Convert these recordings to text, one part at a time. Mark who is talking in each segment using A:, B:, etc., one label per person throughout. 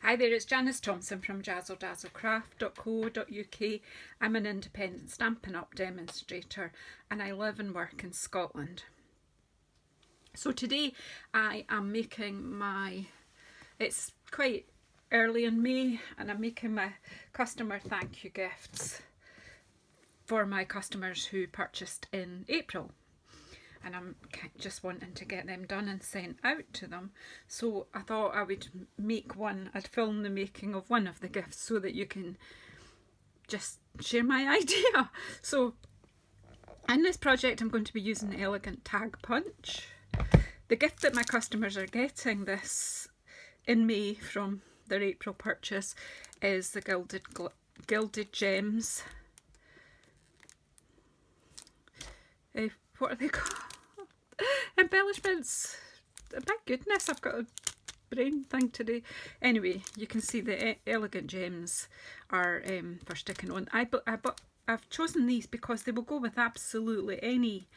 A: Hi there, it's Janice Thompson from JazzleDazzleCraft.co.uk. I'm an independent Stampin' Up! Demonstrator and I live and work in Scotland. So today I am making it's quite early in May and I'm making my customer thank you gifts for my customers who purchased in April. And I'm just wanting to get them done and sent out to them. So I thought I would I'd film the making of one of the gifts so that you can just share my idea. So in this project I'm going to be using the Elegant Tag Punch. The gift that my customers are getting this in May from their April purchase is the Gilded Gems. What are they called? Embellishments. My goodness, I've got a brain thing today. Anyway, you can see the Elegant Gems are for sticking on. I've chosen these because they will go with absolutely any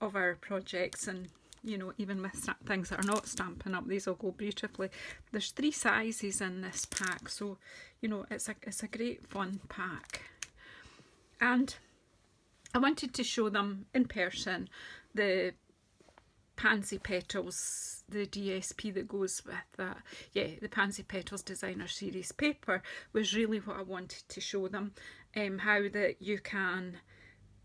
A: of our projects, and you know, even with things that are not Stampin' Up, these will go beautifully. There's 3 sizes in this pack, so you know it's a great fun pack. And I wanted to show them in person the Pansy Petals, the DSP that goes with that. Yeah, the Pansy Petals Designer Series paper was really what I wanted to show them. How that you can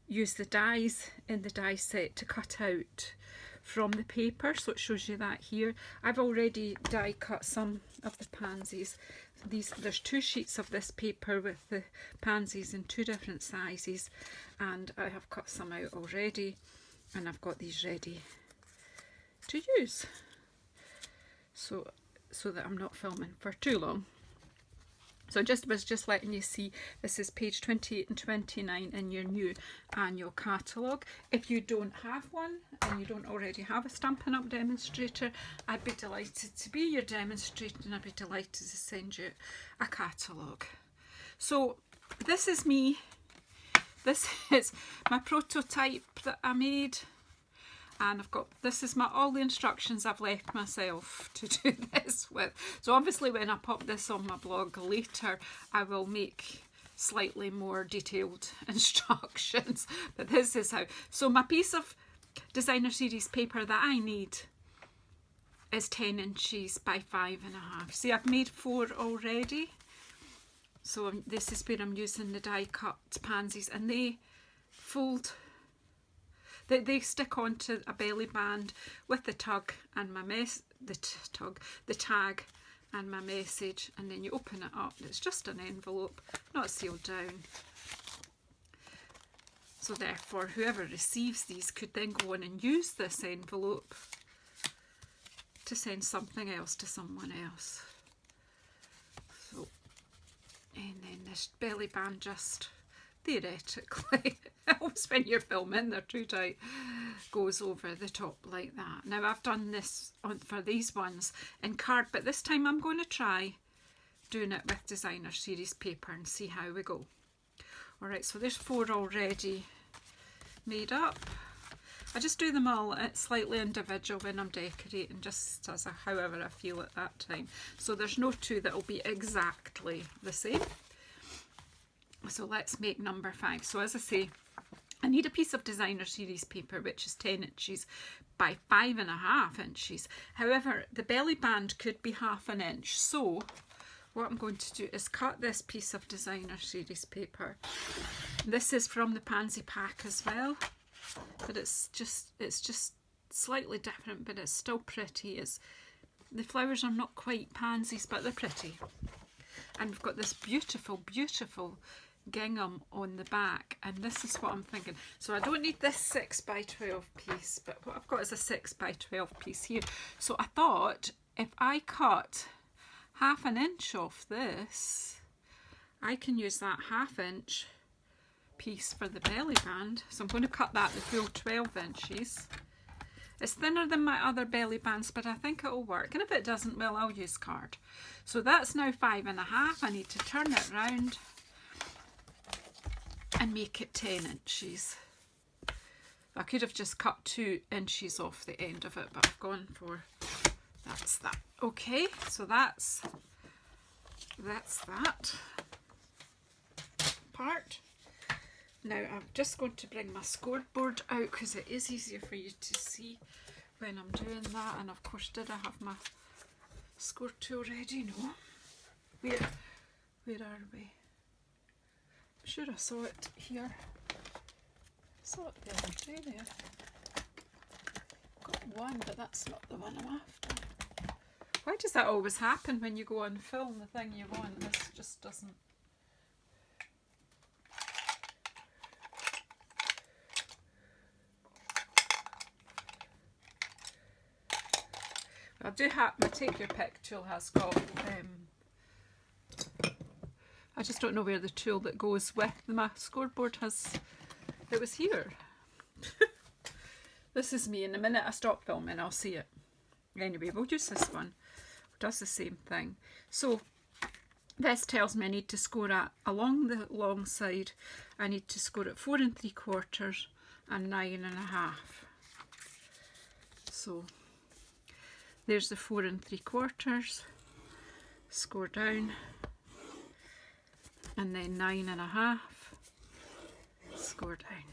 A: use the dies in the die set to cut out from the paper. So it shows you that here. I've already die cut some of the pansies. There's 2 sheets of this paper with the pansies in 2 different sizes, and I have cut some out already, and I've got these ready to use, so that I'm not filming for too long. So I was just letting you see, this is page 28 and 29 in your new annual catalogue. If you don't have one and you don't already have a Stampin' Up! Demonstrator, I'd be delighted to be your demonstrator and I'd be delighted to send you a catalogue. So this is me. This is my prototype that I made. And this is all the instructions I've left myself to do this with. So obviously when I pop this on my blog later, I will make slightly more detailed instructions. But this is how. So my piece of Designer Series paper that I need is 10 inches by 5.5. See, I've made 4 already. So this is where I'm using the die cut pansies, and they fold. They stick onto a belly band with the tag and the tag and my message, and then you open it up. It's just an envelope, not sealed down. So therefore, whoever receives these could then go on and use this envelope to send something else to someone else. So, and then this belly band just theoretically, when you're filming, they're too tight, goes over the top like that. Now I've done this for these ones in card, but this time I'm going to try doing it with Designer Series paper and see how we go. Alright, so there's 4 already made up. I just do them all slightly individual when I'm decorating, just as however I feel at that time. So there's no 2 that will be exactly the same. So let's make number 5. So as I say, I need a piece of Designer Series paper which is 10 inches by 5.5 inches. However, the belly band could be 1/2 inch. So what I'm going to do is cut this piece of Designer Series paper. This is from the Pansy pack as well, but it's just slightly different, but it's still pretty. The flowers are not quite pansies, but they're pretty. And we've got this beautiful, beautiful gingham on the back, and this is what I'm thinking. So I don't need this 6 by 12 piece, but what I've got is a 6 by 12 piece here. So I thought if I cut 1/2 inch off this, I can use that 1/2 inch piece for the belly band. So I'm going to cut that the full 12 inches. It's thinner than my other belly bands, but I think it'll work. And if it doesn't, well, I'll use card. So that's now 5.5. I need to turn it round and make it 10 inches. I could have just cut 2 inches off the end of it, but I've gone for that's that. Okay, so that's that's that part. Now I'm just going to bring my scoreboard out because it is easier for you to see when I'm doing that. And of course, did I have my score tool ready? No. Where are we? I'm sure I saw it here. I saw it the other day there. Got one, but that's not the one I'm after. Why does that always happen when you go on film? The thing you want, this just doesn't. I do have my take your pick tool has got I just don't know where the tool that goes with my scoreboard has. It was here. This is me. In the minute I stop filming, I'll see it. Anyway, we'll use this one. It does the same thing. So this tells me I need to score at, along the long side, I need to score at 4 3/4 and 9.5. So there's the 4 3/4, score down, and then 9.5, score down.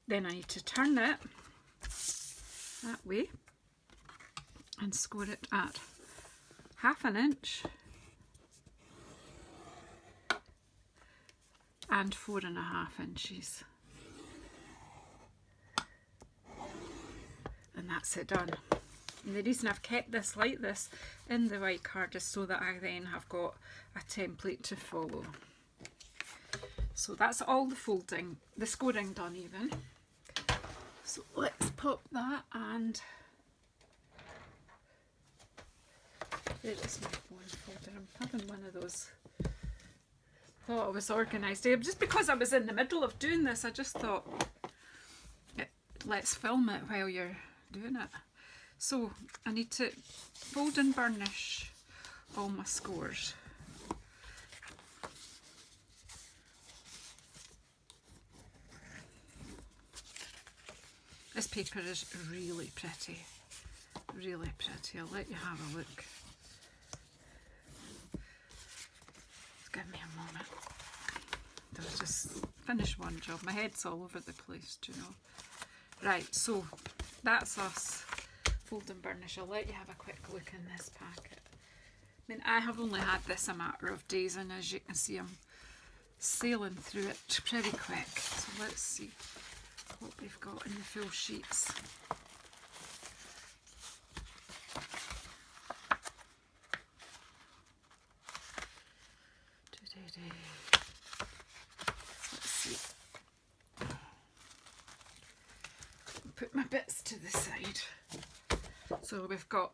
A: Then I need to turn it that way and score it at 1/2 inch and 4.5 inches. And that's it done. And the reason I've kept this like this in the white card is so that I then have got a template to follow. So that's all the folding, the scoring done even. So let's pop that, and there is my phone folder. I'm having one of those. Thought I was organised. Just because I was in the middle of doing this, I just thought, let's film it while you're doing it. So I need to fold and burnish all my scores. This paper is really pretty, really pretty. I'll let you have a look. Just give me a moment. I'll just finish one job. My head's all over the place, do you know. Right, so that's us. Fold and burnish. I'll let you have a quick look in this packet. I mean, I have only had this a matter of days, and as you can see, I'm sailing through it pretty quick. So let's see what we've got in the full sheets. Let's see. Put my bits to the side. So we've got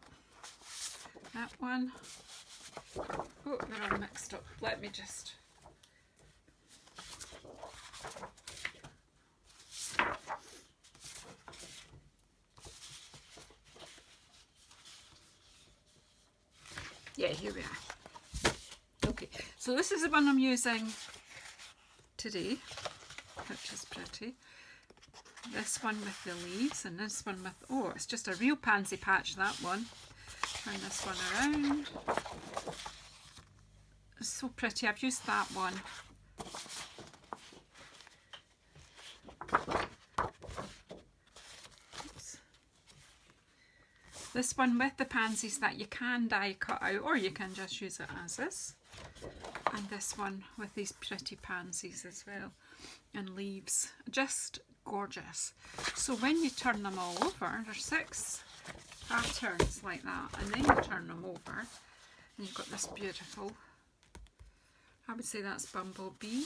A: that one. Oh, they're all mixed up. Let me just. Yeah, here we are. Okay, so this is the one I'm using today, which is pretty. This one with the leaves, and this one with, oh, it's just a real pansy patch, that one. Turn this one around. It's so pretty. I've used that one. Oops. This one with the pansies that you can die cut out, or you can just use it as is. And this one with these pretty pansies as well, and leaves. Just gorgeous. So when you turn them all over, there's 6 patterns like that, and then you turn them over and you've got this beautiful, I would say that's bumblebee,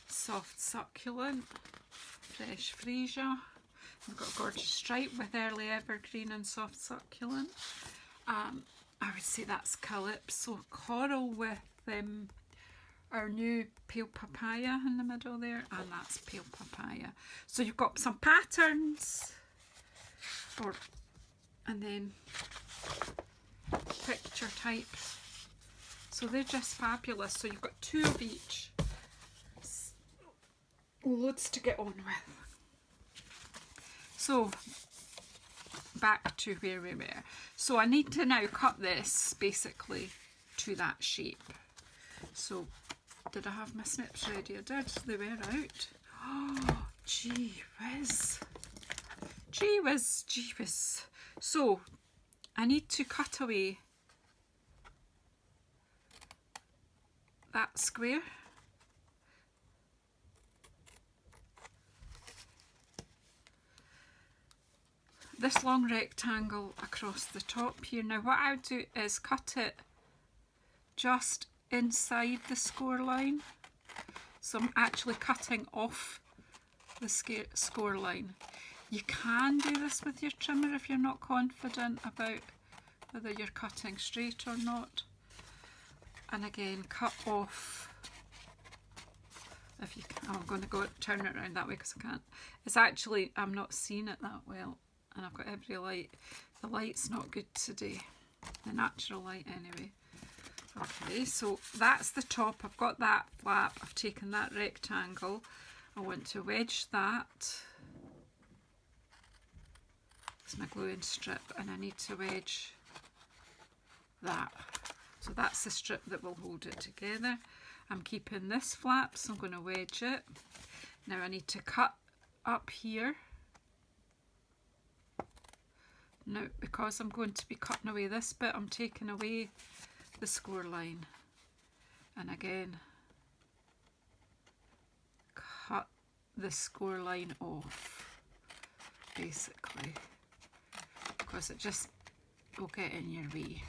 A: soft succulent, fresh freesia. We've got a gorgeous stripe with early evergreen and soft succulent. I would say that's calypso coral with our new pale papaya in the middle there, and that's pale papaya. So you've got some patterns, and then picture type. So they're just fabulous. So you've got 2 of each. Loads to get on with. So back to where we were. So I need to now cut this basically to that shape. So did I have my snips ready? I did. They were out. Oh, gee whiz. Gee whiz, gee whiz. So I need to cut away that square. This long rectangle across the top here. Now what I'll do is cut it just inside the score line. So I'm actually cutting off the score line. You can do this with your trimmer if you're not confident about whether you're cutting straight or not. And again, cut off, if you can. Oh, I'm going to go turn it around that way because I can't. It's actually, I'm not seeing it that well, and I've got every light. The light's not good today, the natural light anyway. Okay, so that's the top. I've got that flap. I've taken that rectangle. I want to wedge that. It's my gluing strip, and I need to wedge that. So that's the strip that will hold it together. I'm keeping this flap, so I'm going to wedge it. Now I need to cut up here. Now, because I'm going to be cutting away this bit, I'm taking away the score line. And again, cut the score line off, basically, because it just will get in your way.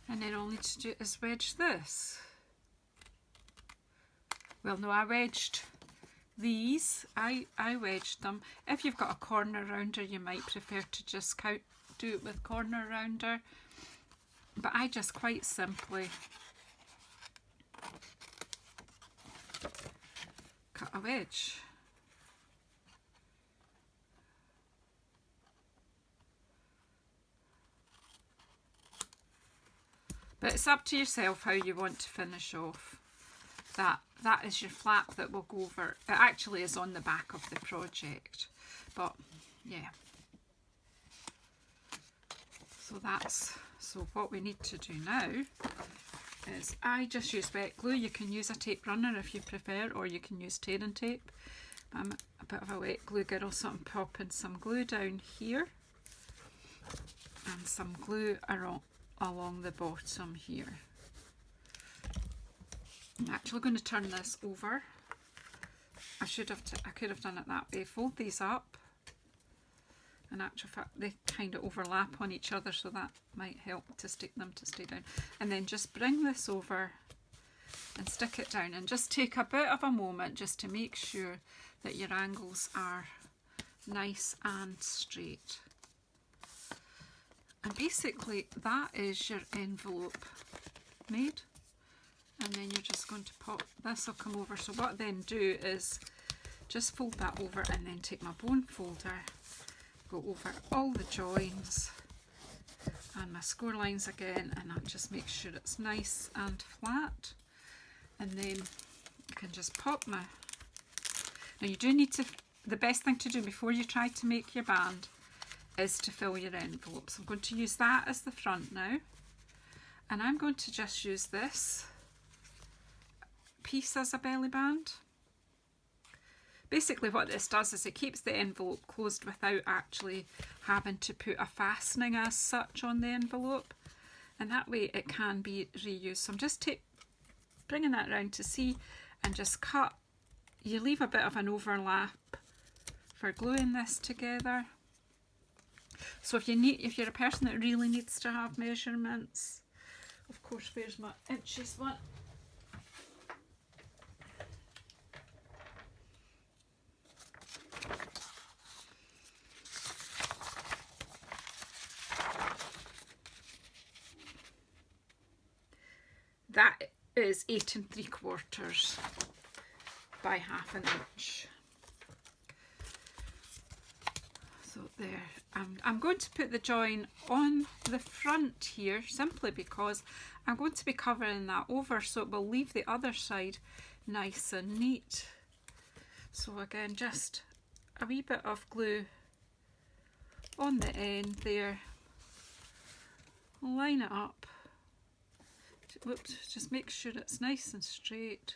A: And then all I need to do is wedge this. Well, no, I wedged these. I wedged them. If you've got a corner rounder, you might prefer to just do it with corner rounder. But I just quite simply cut a wedge. But it's up to yourself how you want to finish off. That is your flap that will go over. It actually is on the back of the project. But yeah. So what we need to do now is I just use wet glue. You can use a tape runner if you prefer, or you can use tearing tape. I'm a bit of a wet glue girl, so I'm popping some glue down here and some glue along the bottom here. I'm actually going to turn this over. I could have done it that way. Fold these up. In actual fact, they kind of overlap on each other, so that might help to stick them to stay down. And then just bring this over and stick it down, and just take a bit of a moment just to make sure that your angles are nice and straight. And basically that is your envelope made. And then you're just going to pop, this will come over. So what I then do is just fold that over and then take my bone folder, go over all the joins and my score lines again, and I'll just make sure it's nice and flat. And then you can just pop my, now you do need to, the best thing to do before you try to make your band is to fill your envelopes. I'm going to use that as the front now, and I'm going to just use this piece as a belly band. Basically what this does is it keeps the envelope closed without actually having to put a fastening as such on the envelope, and that way it can be reused. So I'm just bringing that around to see, and just cut. You leave a bit of an overlap for gluing this together. So if you're a person that really needs to have measurements, of course, where's my inches one? That is 8 3/4 by 1/2 inch. So there, I'm going to put the join on the front here simply because I'm going to be covering that over, so it will leave the other side nice and neat. So again, just a wee bit of glue on the end there, line it up. Whoops, just make sure it's nice and straight.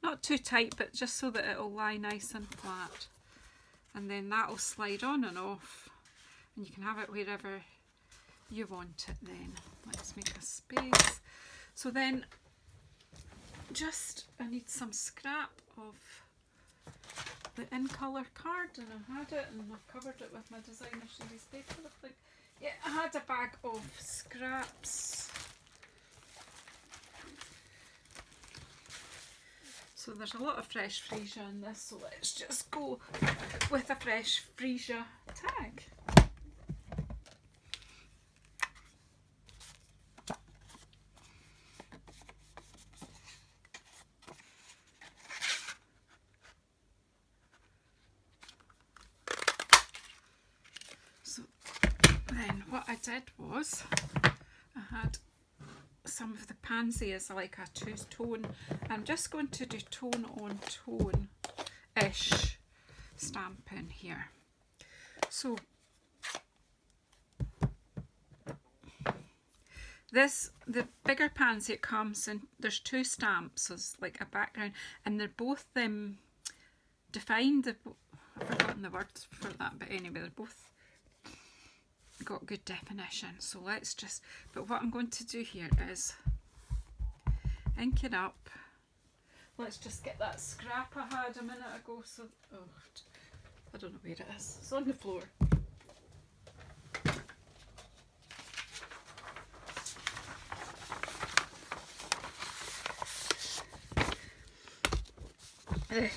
A: Not too tight, but just so that it'll lie nice and flat. And then that'll slide on and off, and you can have it wherever you want it then. Let's make a space. So then I need some scrap of the in colour card, and I had it and I covered it with my designer series paper. Yeah, I had a bag of scraps. So there's a lot of fresh freesia in this, so let's just go with a fresh freesia tag. So then what I did was I had some of the Pansy as like a two-tone. I'm just going to do tone on tone-ish stamping here. So the bigger Pansy, it comes in, there's two stamps, so it's like a background, and they're both defined. I've forgotten the words for that, but anyway, they're both got good definition. So let's just, but what I'm going to do here is ink it up. Let's just get that scrap I had a minute ago. So, oh, I don't know where it is. It's on the floor.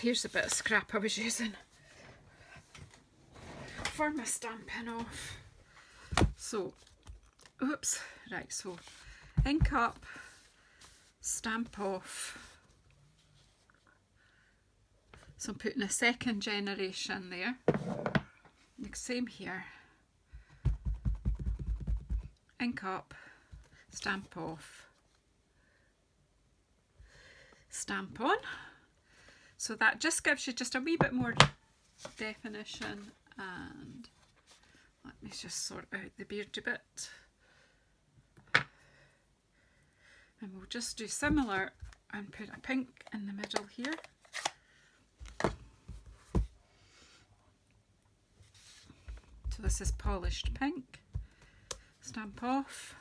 A: Here's a bit of scrap I was using for my stamping off. So, oops, right, so ink up, stamp off. So I'm putting a second generation there. The same here. Ink up, stamp off, stamp on. So that just gives you just a wee bit more definition, and let me just sort out the beardy bit. And we'll just do similar and put a pink in the middle here. So this is polished pink. Stamp off.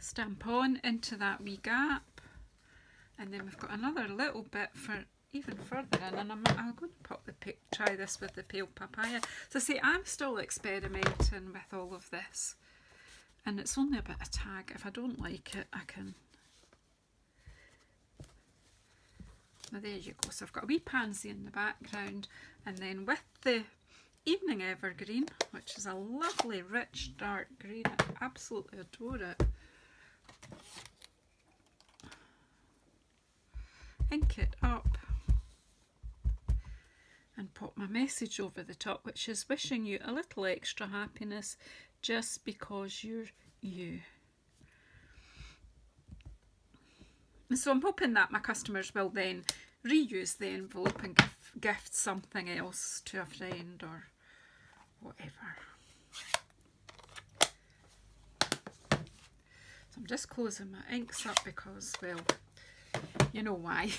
A: Stamp on into that wee gap. And then we've got another little bit for even further in, and I'm going to pop try this with the pale papaya. So see, I'm still experimenting with all of this, and it's only a bit of tag. If I don't like it, I can. Now there you go. So I've got a wee Pansy in the background, and then with the Evening Evergreen, which is a lovely rich dark green. I absolutely adore it. Ink it up and pop my message over the top, which is wishing you a little extra happiness just because you're you. And so I'm hoping that my customers will then reuse the envelope and gift something else to a friend or whatever. So I'm just closing my inks up because, well, you know why.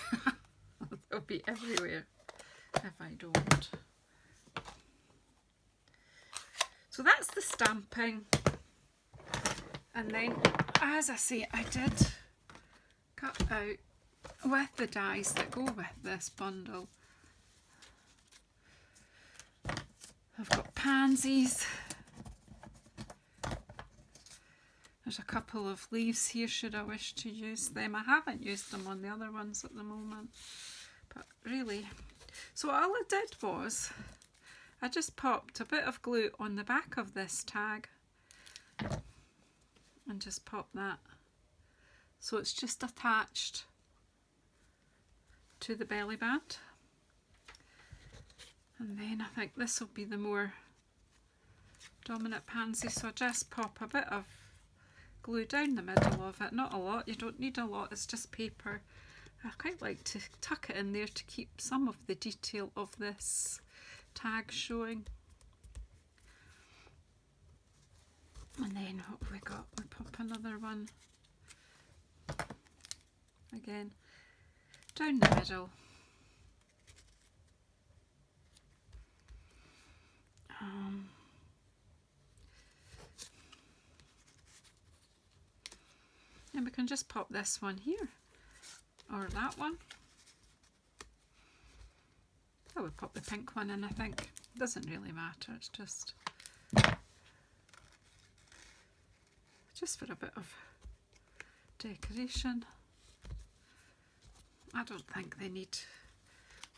A: They'll be everywhere if I don't. So that's the stamping. And then, as I say, I did cut out with the dies that go with this bundle. I've got pansies. There's a couple of leaves here should I wish to use them. I haven't used them on the other ones at the moment, but really. So all I did was I just popped a bit of glue on the back of this tag and just pop that. So it's just attached to the belly band. And then I think this will be the more dominant pansy. So I just pop a bit of glue down the middle of it. Not a lot, you don't need a lot, it's just paper. I quite like to tuck it in there to keep some of the detail of this tag showing. And then what have we got? We pop another one again down the middle. And we can just pop this one here or that one. I would pop the pink one in, I think. It doesn't really matter, it's just for a bit of decoration. I don't think they need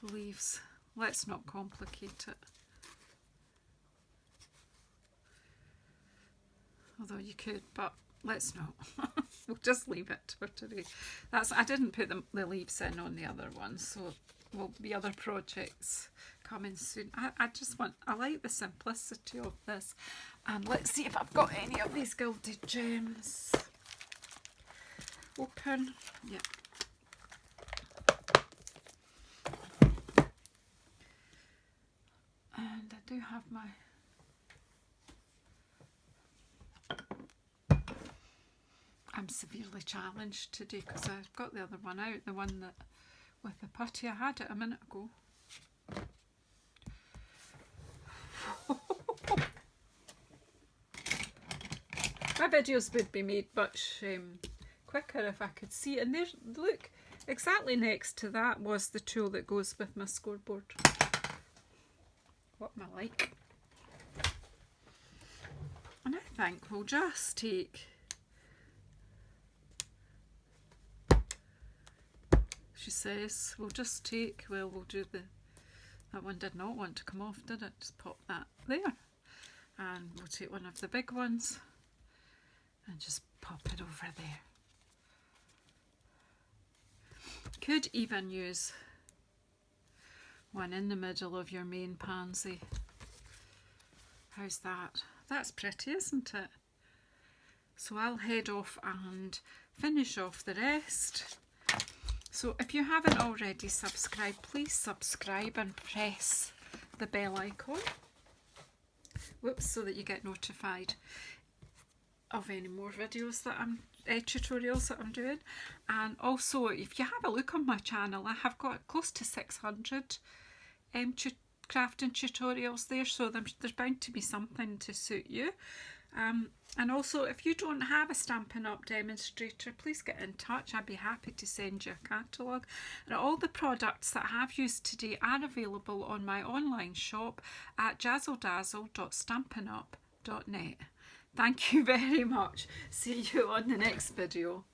A: leaves. Let's not complicate it. Although you could, but let's not. We'll just leave it for today. I didn't put the leaves in on the other one, so will be other projects coming soon. I like the simplicity of this. And let's see if I've got any of these gilded gems. Open. Yeah. And I do have my I'm severely challenged today because I've got the other one out, the one that with the putty. I had it a minute ago. My videos would be made much quicker if I could see. And there, look, exactly next to that was the tool that goes with my scoreboard. What am I like? And I think we'll just take, she says, we'll do that one did not want to come off, did it? Just pop that there. And we'll take one of the big ones and just pop it over there. Could even use one in the middle of your main pansy. How's that? That's pretty, isn't it? So I'll head off and finish off the rest. So if you haven't already subscribed, please subscribe and press the bell icon. Whoops, so that you get notified of any more videos that tutorials that I'm doing. And also, if you have a look on my channel, I have got close to 600 crafting tutorials there, so there's bound to be something to suit you. And also, if you don't have a Stampin' Up! Demonstrator, please get in touch. I'd be happy to send you a catalogue. And all the products that I have used today are available on my online shop at JazzleDazzle.stampinup.net. Thank you very much. See you on the next video.